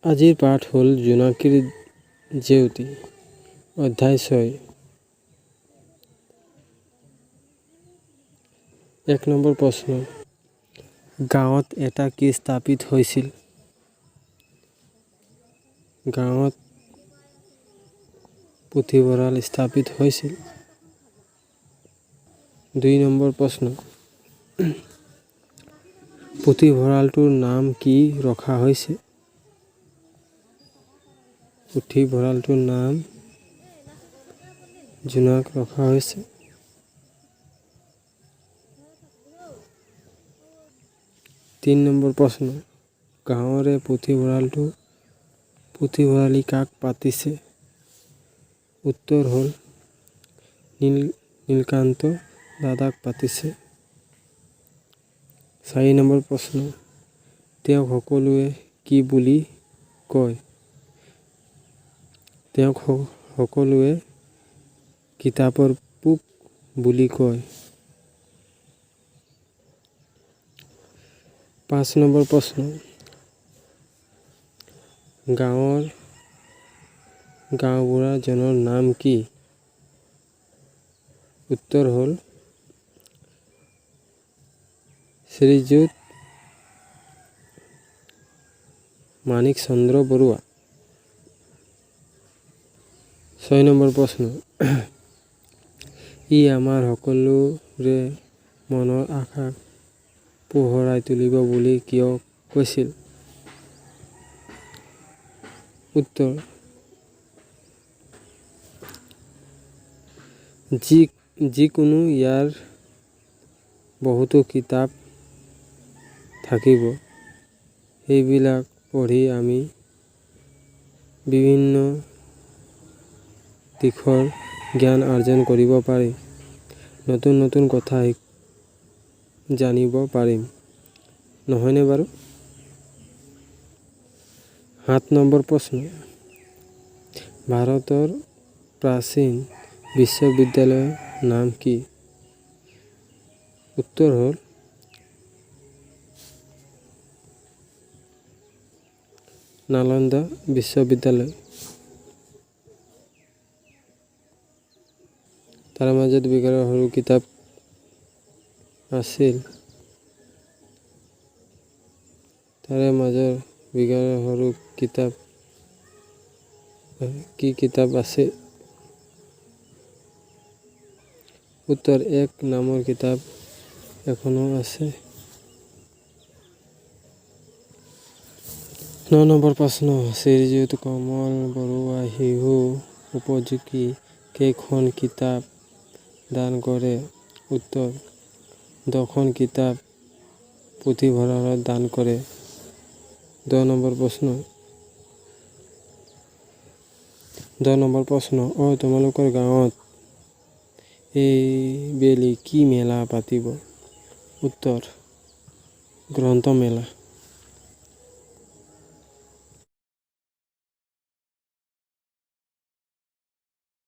আজিৰ পাঠ হ'ল জোনাকীৰ জেউতি অধ্যায় 6। 1 নম্বৰ প্ৰশ্ন, গাঁৱত এটা কি স্থাপিত হৈছিল? গাঁৱত পুথিভঁৰাল স্থাপিত হৈছিল। 2 নম্বৰ প্ৰশ্ন, পুথিভঁৰালটোৰ নাম কি ৰখা হৈছে? পুথিভঁৰালটোৰ নাম জোনাক ৰখা হৈছে। 3 নম্বৰ প্ৰশ্ন, গাঁৱৰে পুথিভঁৰালি কাক পাতিছে? উত্তৰ হ'ল নীলকান্ত দাদাক পাতিছে। 4 নম্বৰ প্ৰশ্ন, তেওঁক সকলোৱে কি বুলি কয়? তেওঁক সকলোৱে কিতাপৰ পোক বুলি কয়। 5 নম্বৰ প্ৰশ্ন, গাঁওবুঢ়াজনৰ নাম কি? উত্তৰ হ'ল শ্ৰীযুত মানিক চন্দ্ৰ বৰুৱা। 6 নম্বৰ প্ৰশ্ন, ই আমাৰ সকলোৰে মনৰ আশা পোহৰাই তুলিব বুলি কিয় কৈছিল? উত্তৰ, যিকোনো ইয়াৰ বহুতো কিতাপ থাকিব, সেইবিলাক পঢ়ি আমি বিভিন্ন দিশৰ জ্ঞান অৰ্জন কৰিব পাৰিম, নতুন নতুন কথা জানিব পাৰিম, নহয়নে বাৰু? 7 নম্বৰ প্ৰশ্ন, ভাৰতৰ প্ৰাচীন বিশ্ববিদ্যালয়ৰ নাম কি? উত্তৰ হ'ল নালন্দা বিশ্ববিদ্যালয়। তাৰ মাজত বিজ্ঞানৰ সৰু কিতাপ আছিল। তাৰে মাজৰ বিজ্ঞানৰ সৰু কিতাপ কি কিতাপ আছে? উত্তৰ, 1 নামৰ কিতাপ এখনো আছে। 9 নম্বৰ প্ৰশ্ন, শ্ৰীযুত কমল বৰুৱাই শিশু উপযোগী কেইখন কিতাপ দান কৰে? উত্তৰ, 10খন কিতাপ পুথিভঁৰালত দান কৰে। 10 নম্বৰ প্ৰশ্ন, তোমালোকৰ গাঁৱত এইবেলি কি মেলা পাতিব? উত্তৰ, গ্ৰন্থমেলা।